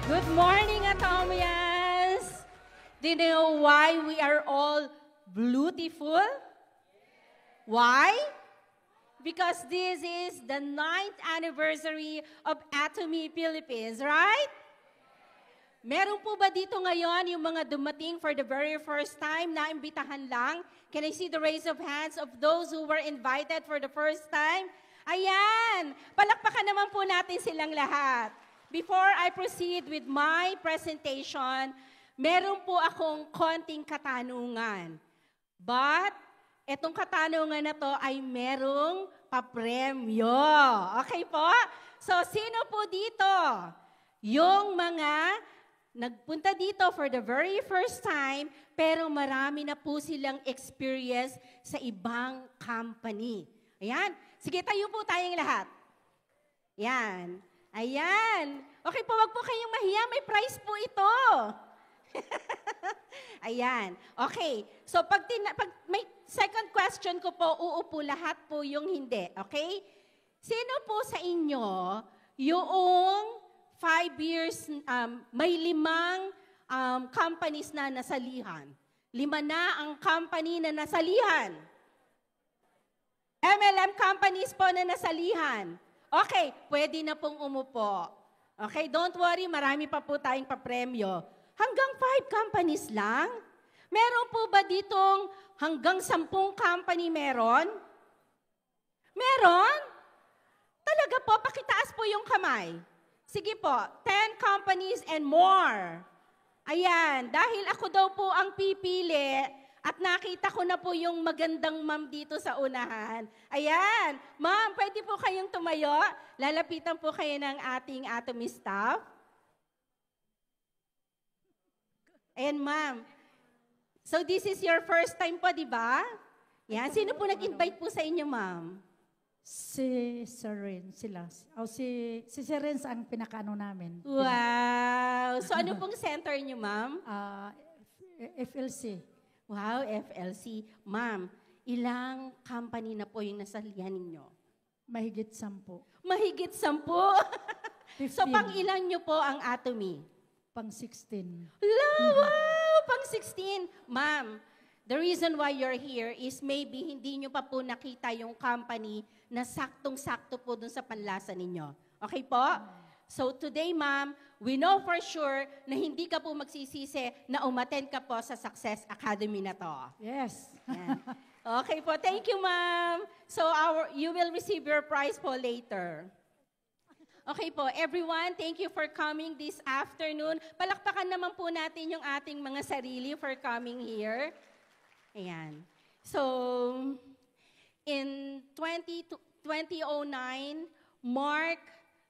Good morning, Atomians! Do you know why we are all beautiful? Why? Because this is the 9th anniversary of Atomy Philippines, right? Meron po ba dito ngayon yung mga dumating for the very first time na imbitahan lang? Can I see the raise of hands of those who were invited for the first time? Ayan! Palakpakan naman po natin silang lahat. Before I proceed with my presentation, meron po akong konting katanungan. But, etong katanungan na to ay merong papremyo. Okay po? So, sino po dito? Yung mga nagpunta dito for the very first time, pero marami na po silang experience sa ibang company. Ayan. Sige, tayo po tayong lahat. Ayan. Ayan. Okay po, wag po kayong mahiya. May prize po ito. Ayan. Okay. So, pag may second question ko po, uupo lahat po yung hindi. Okay? Sino po sa inyo yung 5 years, may 5 companies na nasalihan? 5 na ang company na nasalihan. MLM companies po na nasalihan. Okay, pwede na pong umupo. Okay, don't worry, marami pa po tayong papremyo. Hanggang 5 companies lang? Meron po ba ditong hanggang 10 company meron? Meron? Talaga po, pakitaas po yung kamay. Sige po, 10 companies and more. Ayan, dahil ako daw po ang pipili at nakita ko na po yung magandang ma'am dito sa unahan. Ayan, ma'am, pwede po kayong tumayo. Lalapitan po kayo ng ating Atomy staff. Ayan, ma'am. So this is your first time po, di ba? Yan, sino po nag-invite po sa inyo, ma'am? Si Sir Ren, sila. O si Sir Ren ang pinakaano namin. Wow! So ano pong center niyo, ma'am? FLC. Wow, FLC. Ma'am, ilang company na po yung nasalihan ninyo? Mahigit 10. Mahigit 10? So pang ilan nyo po ang Atomy? Pang 16. Wow! Pang 16. Ma'am, the reason why you're here is maybe hindi nyo pa po nakita yung company na saktong-sakto po dun sa panlasa ninyo. Okay po? So today, ma'am, we know for sure na hindi ka po magsisisi na umattend ka po sa Success Academy na to. Yes. Yan. Okay po. Thank you, ma'am. So you will receive your prize po later. Okay po, everyone, thank you for coming this afternoon. Palakpakan naman po natin yung ating mga sarili for coming here. Ayan. So, in 2009, mark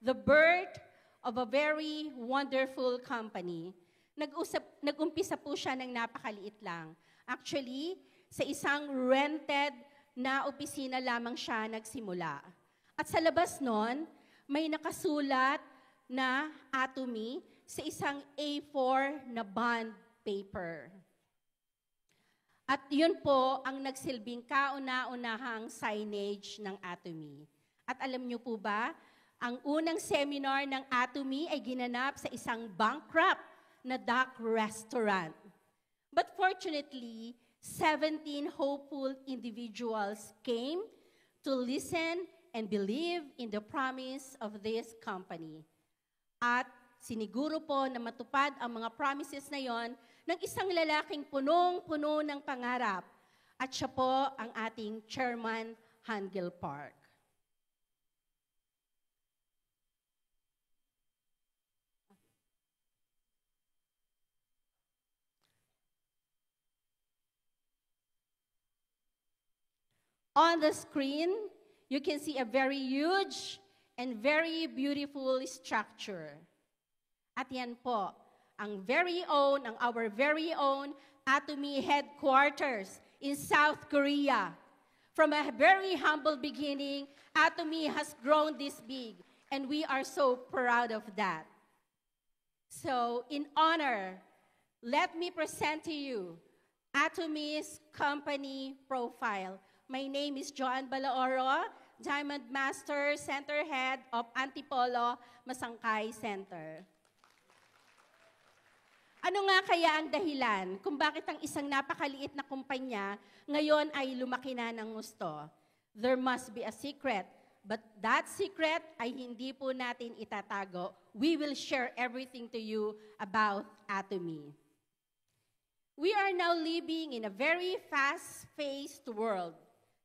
the birth of a very wonderful company. Nag-umpisa po siya ng napakaliit lang. Actually, sa isang rented na opisina lamang siya nagsimula. At sa labas nun, may nakasulat na Atomy sa isang A4 na bond paper. At yun po ang nagsilbing kauna-unahang signage ng Atomy. At alam niyo po ba, ang unang seminar ng Atomy ay ginanap sa isang bankrupt na duck restaurant. But fortunately, 17 hopeful individuals came to listen and believe in the promise of this company. At siniguro po na matupad ang mga promises na yon ng isang lalaking punong-puno ng pangarap. At siya po ang ating Chairman Hangil Park. On the screen, you can see a very huge and very beautiful structure. At yan po, ang our very own Atomy headquarters in South Korea. From a very humble beginning, Atomy has grown this big, and we are so proud of that. So, in honor, let me present to you Atomy's company profile. My name is Joan Balaoro, Diamond Master, Center Head of Antipolo Masangkay Center. Ano nga kaya ang dahilan kung bakit ang isang napakaliit na kumpanya ngayon ay lumaki na ng gusto? There must be a secret. But that secret ay hindi po natin itatago. We will share everything to you about Atomy. We are now living in a very fast-paced world.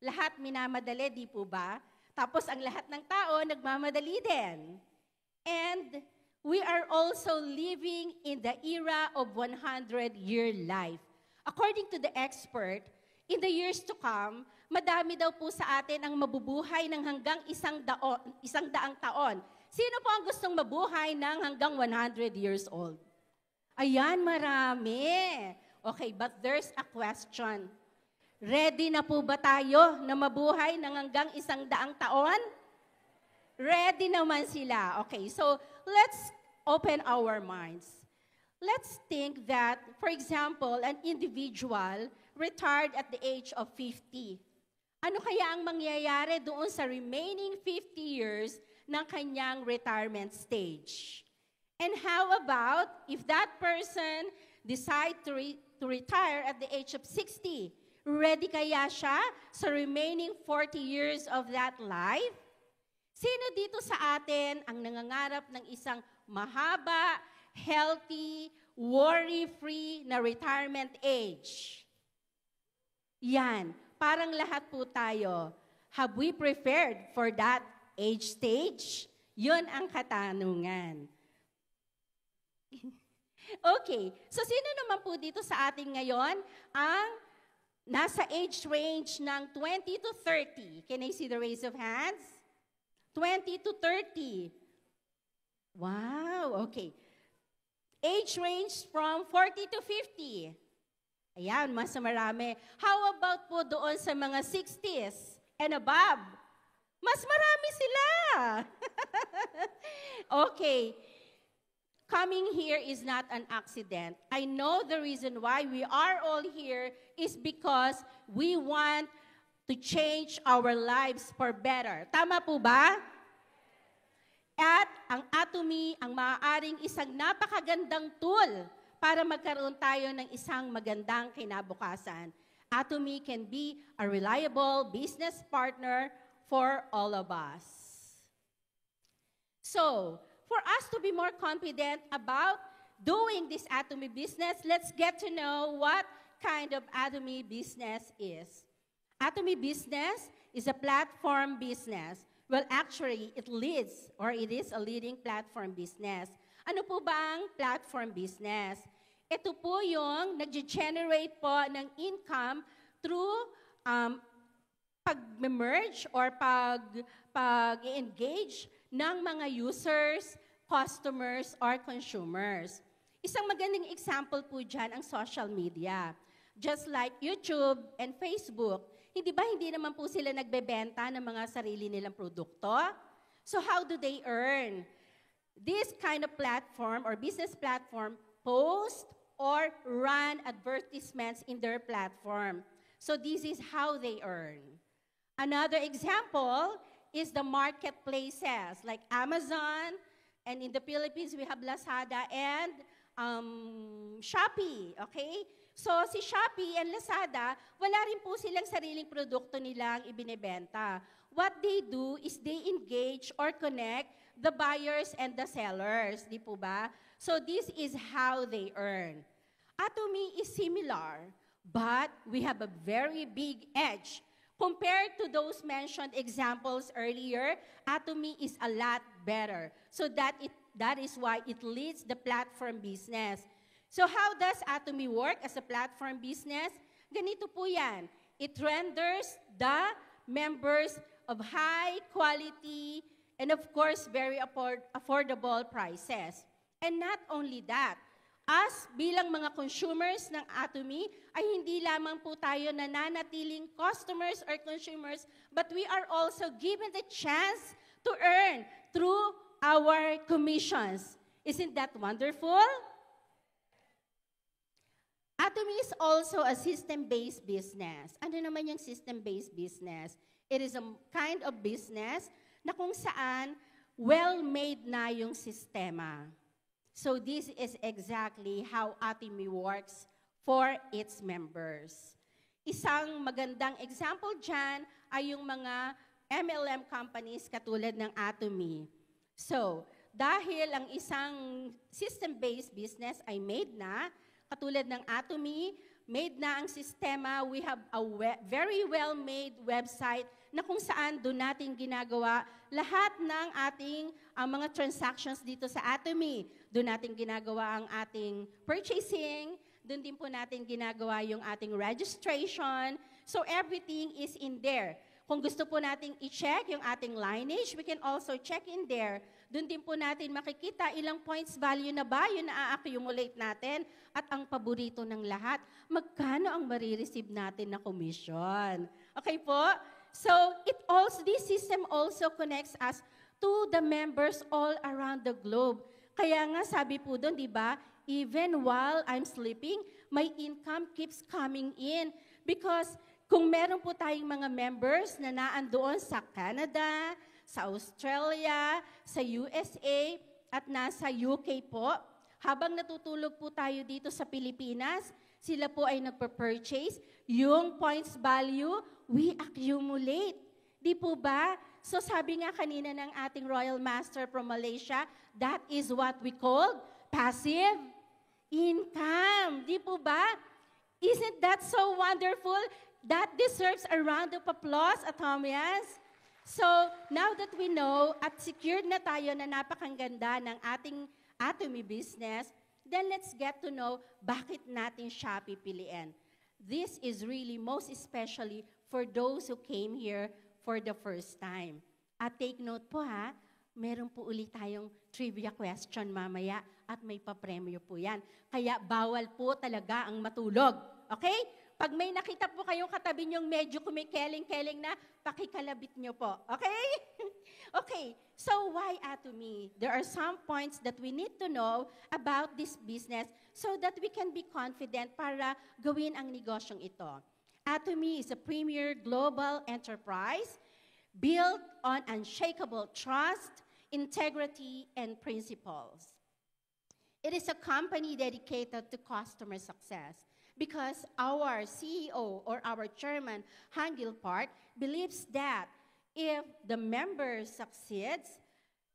Lahat minamadali, di po ba? Tapos ang lahat ng tao nagmamadali din. And we are also living in the era of 100-year life. According to the expert, in the years to come, madami daw po sa atin ang mabubuhay ng hanggang 100 taon. Sino po ang gustong mabuhay ng hanggang 100 years old? Ayan, marami. Okay, but there's a question. Ready na po ba tayo na mabuhay ng hanggang 100 taon? Ready naman sila. Okay, so let's open our minds. Let's think that, for example, an individual retired at the age of 50. Ano kaya ang mangyayari doon sa remaining 50 years ng kanyang retirement stage? And how about if that person decide to retire at the age of 60? Ready kaya siya sa remaining 40 years of that life? Sino dito sa atin ang nangangarap ng isang mahaba, healthy, worry-free na retirement age? Yan. Parang lahat po tayo, have we prepared for that age stage? Yun ang katanungan. Okay, so sino naman po dito sa atin ngayon ang nasa age range ng 20 to 30? Can I see the raise of hands? 20 to 30. Wow, okay. Age range from 40 to 50. Ayan, mas marami. How about po doon sa mga 60s and above? Mas marami sila. Okay. Coming here is not an accident. I know the reason why we are all here is because we want to change our lives for better. Tama po ba? At ang Atomy ang maaaring isang napakagandang tool para magkaroon tayo ng isang magandang kinabukasan. Atomy can be a reliable business partner for all of us. So, for us to be more confident about doing this Atomy business, let's get to know what kind of Atomy business is. Atomy business is a platform business. Well, actually, it is a leading platform business. Ano po ba ang platform business? Ito po yung nag-generate po ng income through pag-merge or pag-engage ng mga users, customers, or consumers. Isang magandang example po dyan ang social media. Just like YouTube and Facebook, hindi naman po sila nagbebenta ng mga sarili nilang produkto? So how do they earn? This kind of platform or business platform post or run advertisements in their platform. So this is how they earn. Another example is the marketplaces like Amazon, and in the Philippines we have Lazada and Shopee, okay? So si Shopee and Lazada, wala rin po silang sariling produkto nilang ibinebenta. What they do is they engage or connect the buyers and the sellers, di po ba? So this is how they earn. Atomy is similar, but we have a very big edge. Compared to those mentioned examples earlier, Atomy is a lot better. So that is why it leads the platform business. So how does Atomy work as a platform business? Ganito po yan. It renders the members of high quality and of course very affordable prices. And not only that, us bilang mga consumers ng Atomy ay hindi lamang po tayo nananatiling customers or consumers, but we are also given the chance to earn through our commissions. Isn't that wonderful? Atomy is also a system-based business. Ano naman yung system-based business? It is a kind of business na kung saan well-made na yung sistema. So this is exactly how Atomy works for its members. Isang magandang example dyan ay yung mga MLM companies katulad ng Atomy. So, dahil ang isang system-based business ay made na, katulad ng Atomy, made na ang sistema, we have a very well-made website na kung saan doon natin ginagawa lahat ng ating mga transactions dito sa Atomy. Doon natin ginagawa ang ating purchasing, doon din po natin ginagawa yung ating registration. So everything is in there. Kung gusto po nating i-check yung ating lineage, we can also check in there. Doon din po natin makikita ilang points value na ba yung na-accumulate natin at ang paborito ng lahat, magkano ang marireceive natin na commission. Okay po? So this system also connects us to the members all around the globe. Kaya nga sabi po doon, di ba, even while I'm sleeping, my income keeps coming in. Because kung meron po tayong mga members na naandoon sa Canada, sa Australia, sa USA, at nasa UK po, habang natutulog po tayo dito sa Pilipinas, sila po ay nagpa-purchase, yung points value, we accumulate. Di po ba? So sabi nga kanina ng ating Royal Master from Malaysia, that is what we call passive income. Di po ba? Isn't that so wonderful? That deserves a round of applause, Atomians. So, now that we know at secured na tayo na napakaganda ng ating Atomy business, then let's get to know bakit natin siya pipiliin. This is really most especially for those who came here for the first time. At take note po ha, meron po ulit tayong trivia question mamaya at may papremyo po yan. Kaya bawal po talaga ang matulog. Okay? Pag may nakita po kayong katabi niyong medyo kumikeleng-keleng na, pakikalabit niyo po. Okay? Okay, so why Atomy? There are some points that we need to know about this business so that we can be confident para gawin ang negosyong ito. Atomy is a premier global enterprise built on unshakable trust, integrity, and principles. It is a company dedicated to customer success. Because our CEO or our chairman, Hangil Park, believes that if the member succeeds,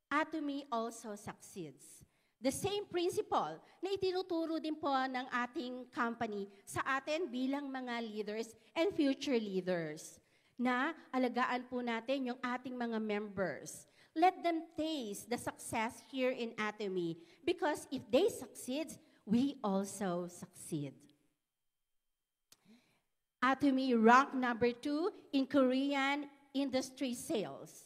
Atomy also succeeds. The same principle na itinuturo din po ng ating company sa atin bilang mga leaders and future leaders na alagaan po natin yung ating mga members. Let them taste the success here in Atomy because if they succeed, we also succeed. Atomy ranked number 2 in Korean industry sales.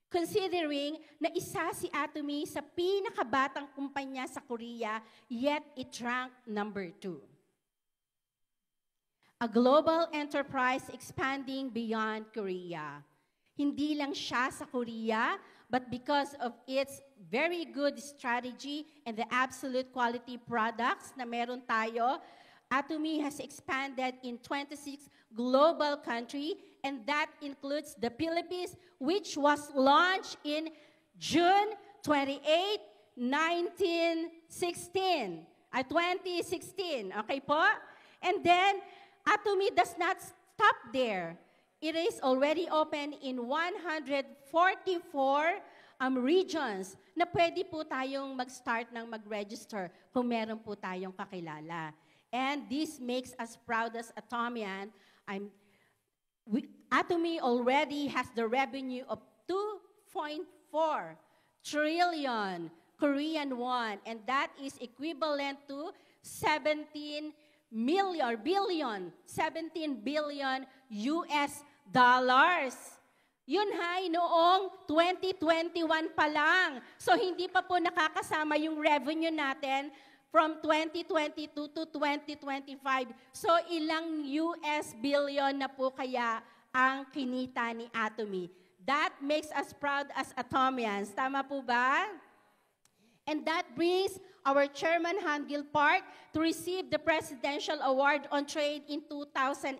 Considering na isa si Atomy sa pinakabatang kumpanya sa Korea, yet it ranked number 2. A global enterprise expanding beyond Korea. Hindi lang siya sa Korea, but because of its very good strategy and the absolute quality products na meron tayo, Atomy has expanded in 26 global countries, and that includes the Philippines, which was launched in June 28, 2016. Okay po? And then, Atomy does not stop there. It is already open in 144 regions na pwede po tayong mag-start ng mag-register kung meron po tayong kakilala. And this makes us proud as Atomian. Atomy already has the revenue of 2.4 trillion Korean won, and that is equivalent to 17 billion US dollars. Yun hay noong 2021 pa lang. So hindi pa po nakakasama yung revenue natin from 2022 to 2025. So ilang US billion na po kaya ang kinita ni Atomy. That makes us proud as Atomians. Tama po ba? And that brings our Chairman Hangil Park to receive the Presidential Award on Trade in 2009.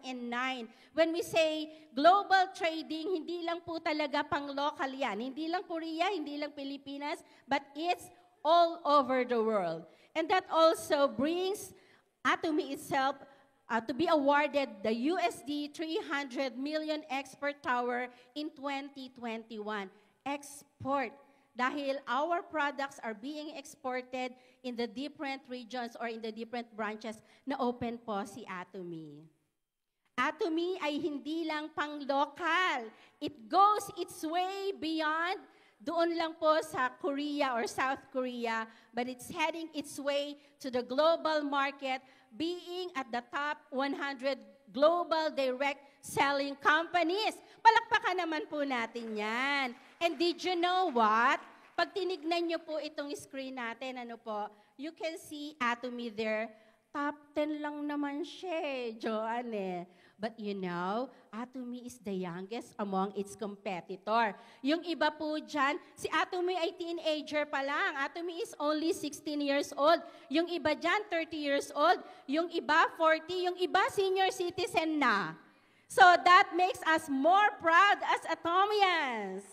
When we say global trading, hindi lang po talaga pang local yan. Hindi lang Korea, hindi lang Pilipinas, but it's all over the world. And that also brings Atomy itself to be awarded the USD 300 million export tower in 2021. Export. Dahil our products are being exported in the different regions or in the different branches na open po si Atomy. Atomy ay hindi lang pang-local. It goes its way beyond doon lang po sa Korea or South Korea, but it's heading its way to the global market, being at the top 100 global direct selling companies. Palakpakan naman po natin yan. And did you know what? Pag tinignan nyo po itong screen natin, you can see Atomy there. Top 10 lang naman siya, Joanne. But you know, Atomy is the youngest among its competitor. Yung iba po dyan, si Atomy ay teenager pa lang. Atomy is only 16 years old. Yung iba dyan, 30 years old. Yung iba, 40. Yung iba, senior citizen na. So that makes us more proud as Atomians.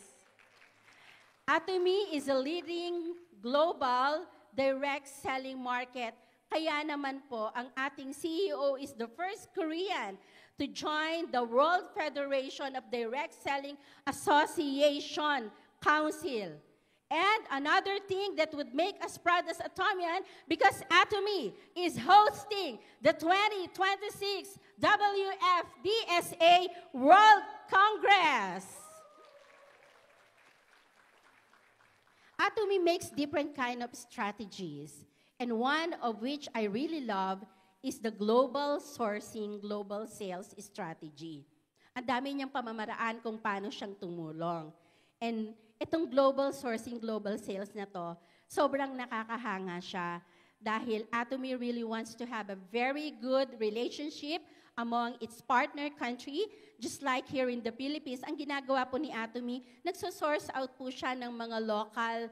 Atomy is a leading global direct selling market. Kaya naman po, ang ating CEO is the first Korean to join the World Federation of Direct Selling Association Council. And another thing that would make us proud as Atomian, because Atomy is hosting the 2026 WFDSA World Congress. Atomy makes different kind of strategies. And one of which I really love is the global sourcing, global sales strategy. Ang dami niyang pamamaraan kung paano siyang tumulong. And itong global sourcing, global sales na to, sobrang nakakahanga siya dahil Atomy really wants to have a very good relationship among its partner country, just like here in the Philippines. Ang ginagawa po ni Atomy, nagsosource out po siya ng mga local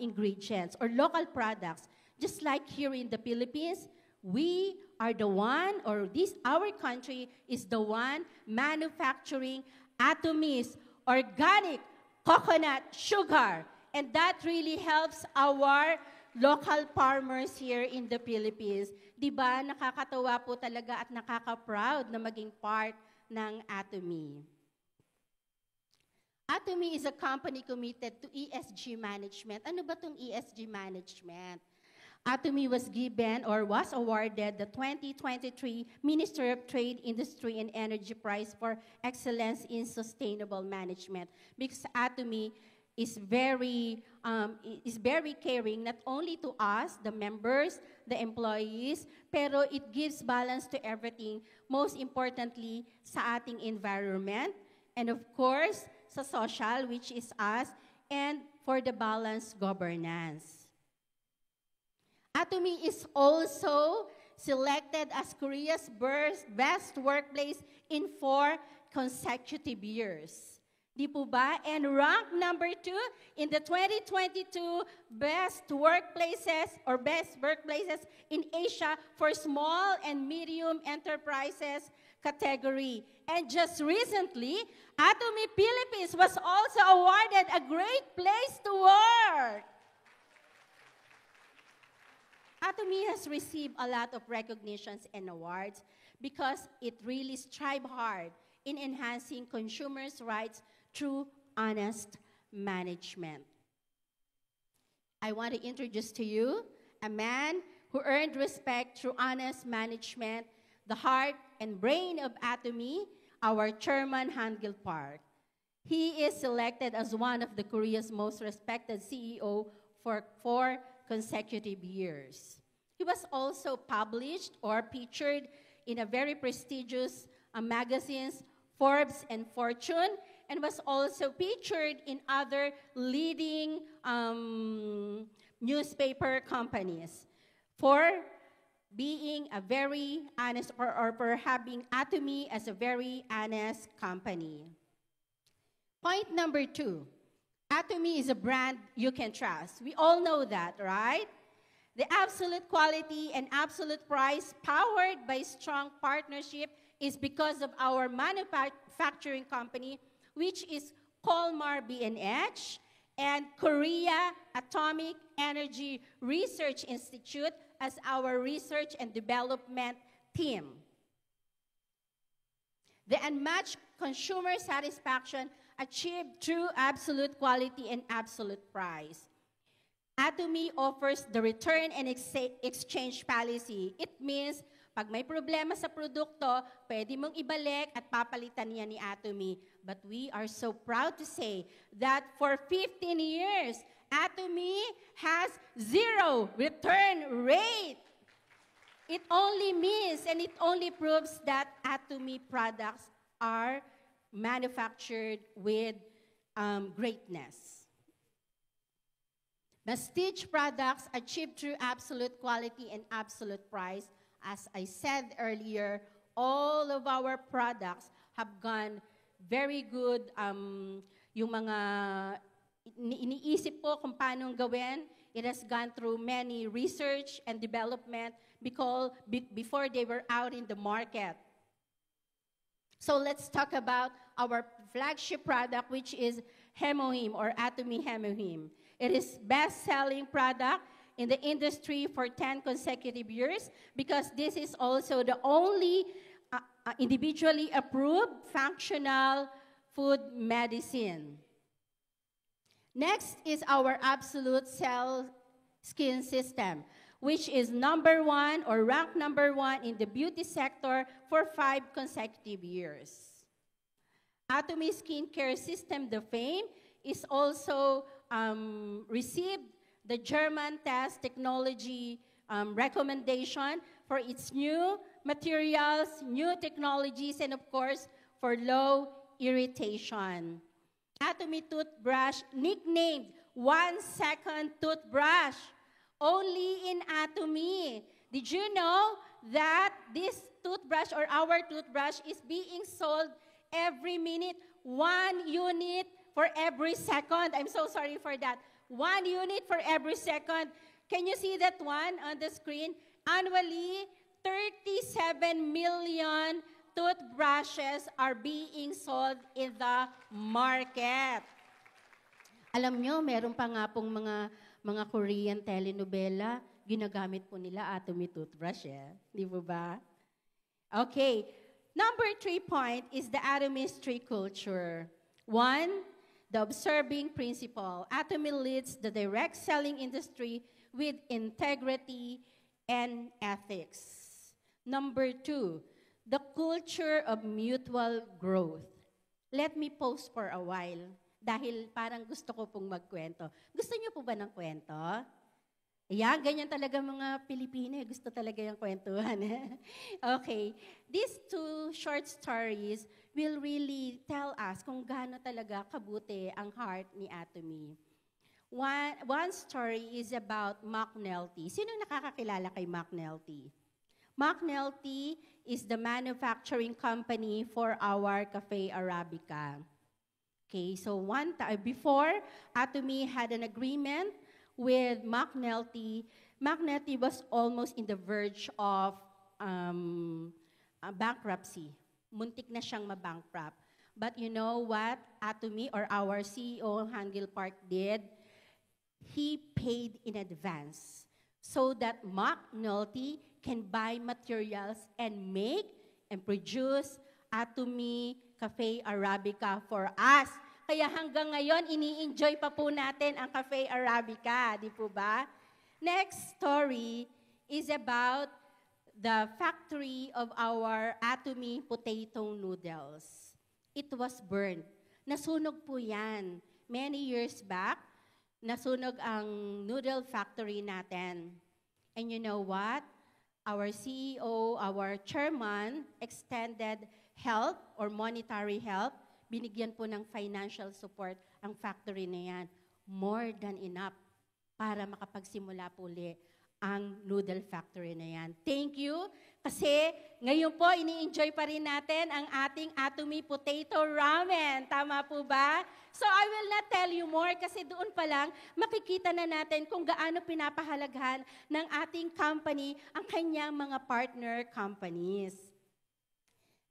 ingredients or local products. Just like here in the Philippines, we are the one, or our country is the one manufacturing Atomy's organic coconut sugar. And that really helps our local farmers here in the Philippines. Diba, nakakatawa po talaga at nakaka-proud na maging part ng Atomy. Atomy is a company committed to ESG management. Ano ba itong ESG management? Atomy was given or was awarded the 2023 Ministry of Trade, Industry, and Energy Prize for Excellence in Sustainable Management, because Atomy is very caring not only to us, the members, the employees, pero it gives balance to everything, most importantly sa ating environment, and of course, sa social, which is us, and for the balanced governance. Atomy is also selected as Korea's best workplace in 4 consecutive years. Di po ba? And ranked number 2 in the 2022 best workplaces in Asia for small and medium enterprises category. And just recently, Atomy Philippines was also awarded a great place to work. Atomy has received a lot of recognitions and awards because it really strives hard in enhancing consumers' rights through honest management. I want to introduce to you a man who earned respect through honest management, the heart and brain of Atomy, our chairman, Han-Gil Park. He is selected as one of the Korea's most respected CEO for 4 consecutive years. He was also published or featured in a very prestigious magazines, Forbes and Fortune, and was also featured in other leading newspaper companies for being a very honest or for having Atomy as a very honest company. Point number 2. Atomy is a brand you can trust. We all know that, right? The absolute quality and absolute price powered by strong partnership is because of our manufacturing company, which is Colmar B&H, and Korea Atomic Energy Research Institute as our research and development team. The unmatched consumer satisfaction achieved through absolute quality and absolute price. Atomy offers the return and exchange policy. It means, pag may problema sa produkto, pwede mong ibalik at papalitan niya ni Atomy. But we are so proud to say that for 15 years, Atomy has zero return rate. It only means and it only proves that Atomy products are manufactured with greatness. Prestige products achieved through absolute quality and absolute price. As I said earlier, all of our products have gone very good. Yung mga iniisip po kung paano gawin, it has gone through many research and development before they were out in the market. So let's talk about our flagship product, which is Hemohim or Atomy Hemohim. It is best-selling product in the industry for 10 consecutive years because this is also the only individually approved functional food medicine. Next is our Absolute Cell Skin System, which is number 1 or ranked number 1 in the beauty sector for 5 consecutive years. Atomy Skincare System, the fame, is also received the German test technology recommendation for its new materials, new technologies, and of course, for low irritation. Atomy toothbrush, nicknamed 1-second toothbrush, only in Atomy. Did you know that this toothbrush or our toothbrush is being sold every minute, 1 unit for every second? I'm so sorry for that. 1 unit for every second. Can you see that one on the screen? Annually, 37 million toothbrushes are being sold in the market. Alam nyo, meron pa nga pong mga Korean telenovela, ginagamit po nila Atomy toothbrush, Di po ba? Okay. Number 3 point is the Atomy's tree culture. 1, the observing principle. Atomy leads the direct selling industry with integrity and ethics. Number 2, the culture of mutual growth. Let me pause for a while dahil parang gusto ko pong magkwento. Gusto niyo po ba ng kwento? Ayan, ganyan talaga mga Pilipino. Gusto talaga yung kwentuhan. Okay. These 2 short stories will really tell us kung gaano talaga kabuti ang heart ni Atomy. One story is about McNulty. Sino nakakakilala kay McNulty? McNulty is the manufacturing company for our Cafe Arabica. Okay, so before Atomy had an agreement with McNulty. McNulty was almost in the verge of bankruptcy. Muntik na siyang mabankrupt. But you know what Atomy or our CEO, Hangil Park, did? He paid in advance so that McNulty can buy materials and make and produce Atomy Cafe Arabica for us. Kaya hanggang ngayon, ini-enjoy pa po natin ang Cafe Arabica, di po ba? Next story is about the factory of our Atomy potato noodles. It was burned. Nasunog po yan. Many years back, nasunog ang noodle factory natin. And you know what? Our CEO, our chairman, extended help or monetary help. Binigyan po ng financial support ang factory na yan. More than enough para makapagsimula po ulit ang noodle factory na yan. Thank you. Kasi ngayon po, ini-enjoy pa rin natin ang ating Atomy Potato Ramen. Tama po ba? So I will not tell you more kasi doon pa lang makikita na natin kung gaano pinapahalagahan ng ating company ang kanyang mga partner companies.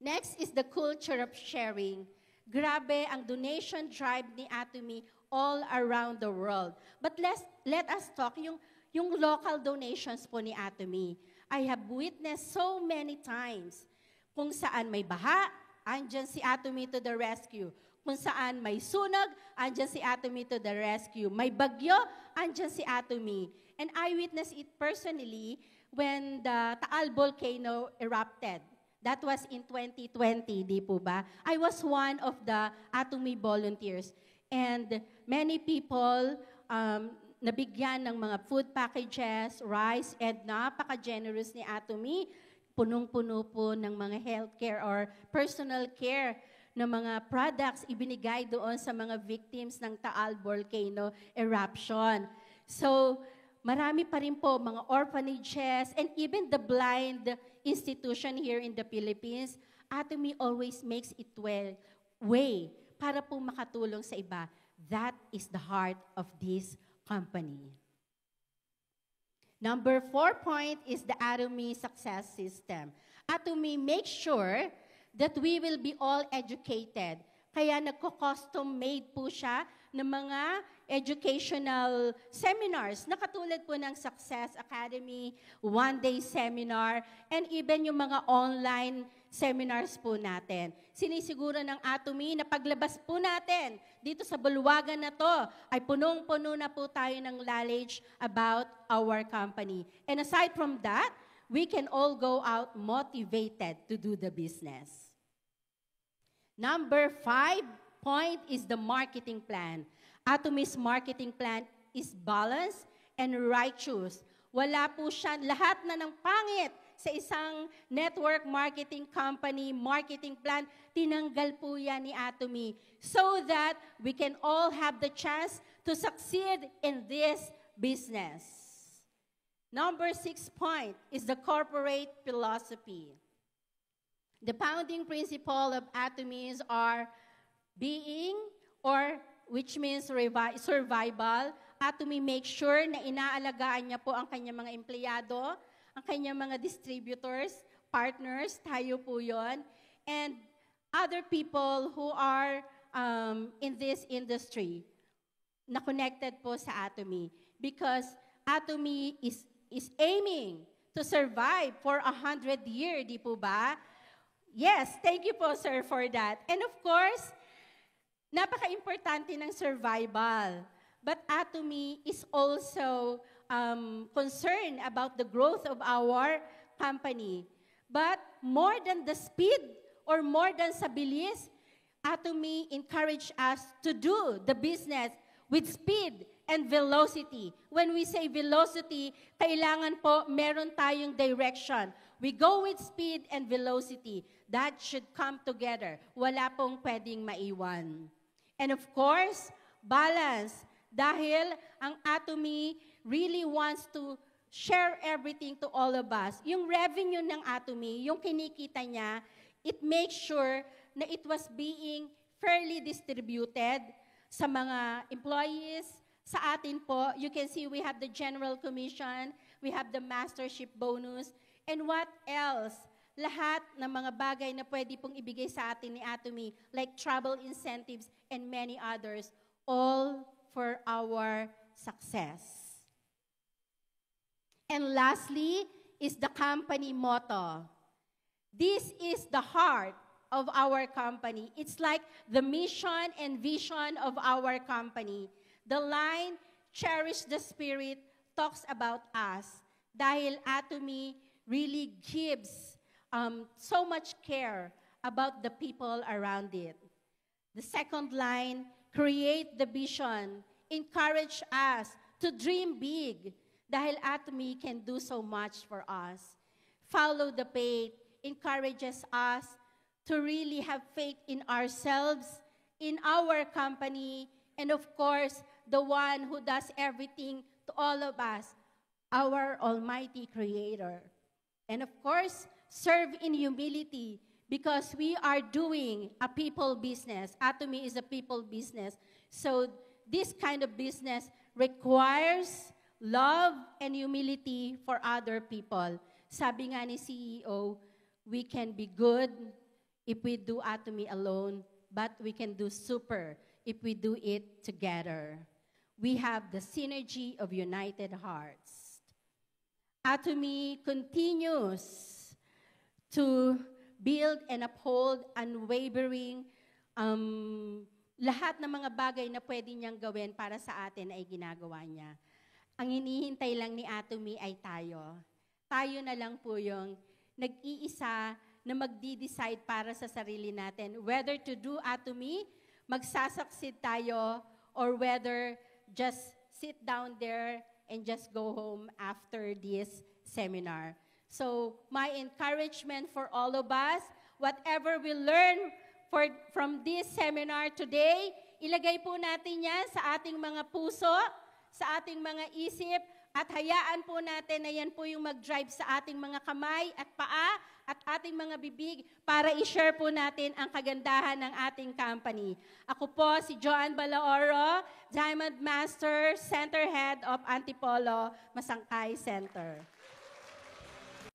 Next is the culture of sharing. Grabe ang donation drive ni Atomy all around the world. But let us talk yung local donations po ni Atomy. I have witnessed so many times kung saan may baha, andyan si Atomy to the rescue. Kung saan may sunog, andyan si Atomy to the rescue. May bagyo, andyan si Atomy. And I witnessed it personally when the Taal volcano erupted. That was in 2020, di po ba? I was one of the Atomy volunteers. And many people nabigyan ng mga food packages, rice, and napaka-generous ni Atomy. Punong-puno po ng mga healthcare or personal care na mga products ibinigay doon sa mga victims ng Taal volcano eruption. So, marami pa rin po mga orphanages and even the blind institution here in the Philippines. Atomy always makes it way para po makatulong sa iba. That is the heart of this company. Number 4 point is the Atomy success system. Atomy makes sure that we will be all educated. Kaya nagko-custom made po siya ng mga educational seminars na katulad po ng Success Academy, one-day seminar, and even yung mga online seminars po natin. Sinisiguro ng Atomy na paglabas po natin dito sa bulwagan na to ay punong-puno na po tayo ng knowledge about our company. And aside from that, we can all go out motivated to do the business. Number 5 point is the marketing plan. Atomy's marketing plan is balanced and righteous. Wala po siya, lahat na ng pangit sa isang network marketing company, marketing plan, tinanggal po yan ni Atomy so that we can all have the chance to succeed in this business. Number 6 point is the corporate philosophy. The founding principle of Atomy are being, or which means survival. Atomy makes sure na inaalagaan niya po ang kanyang mga empleyado, ang kanyang mga distributors, partners, tayo po yon, and other people who are in this industry na connected po sa Atomy. Because Atomy is aiming to survive for 100 years, di po ba? Yes, thank you po, sir, for that. And of course, napaka-importante ng survival. But Atomy is also concerned about the growth of our company. But more than the speed or more than sa bilis, Atomy encourage us to do the business with speed and velocity. When we say velocity, kailangan po meron tayong direction. We go with speed and velocity. That should come together. Wala pong pwedeng maiwan. And of course, balance. Dahil ang Atomy really wants to share everything to all of us. Yung revenue ng Atomy, yung kinikita niya, it makes sure na it was being fairly distributed sa mga employees. Sa atin po, you can see we have the general commission, we have the mastership bonus, and what else? Lahat ng mga bagay na pwede pong ibigay sa atin ni Atomy, like travel incentives and many others, all for our success. And lastly is the company motto. This is the heart of our company. It's like the mission and vision of our company. The line, cherish the spirit, talks about us. Dahil Atomy really gives so much care about the people around it. The second line, create the vision, encourage us to dream big, dahil Atomy can do so much for us. Follow the faith, encourages us to really have faith in ourselves, in our company, and of course, the one who does everything to all of us, our Almighty Creator. And of course, serve in humility, because we are doing a people business. Atomy is a people business. So this kind of business requires love and humility for other people. Sabi nga ni CEO, we can be good if we do Atomy alone, but we can do super if we do it together. We have the synergy of united hearts. Atomy continues to build and uphold unwavering lahat ng mga bagay na pwede niyang gawin para sa atin ay ginagawa niya. Ang hinihintay lang ni Atomy ay tayo. Tayo na lang po yung nag-iisa na magdi-decide para sa sarili natin. Whether to do Atomy, magsasucceed tayo, or whether just sit down there and just go home after this seminar. So, my encouragement for all of us, whatever we learn from this seminar today, ilagay po natin yan sa ating mga puso, sa ating mga isip, at hayaan po natin na yan po yung mag-drive sa ating mga kamay at paa at ating mga bibig para i-share po natin ang kagandahan ng ating company. Ako po si Joanne Balaoro, Diamond Master, Center Head of Antipolo Masangkay Center.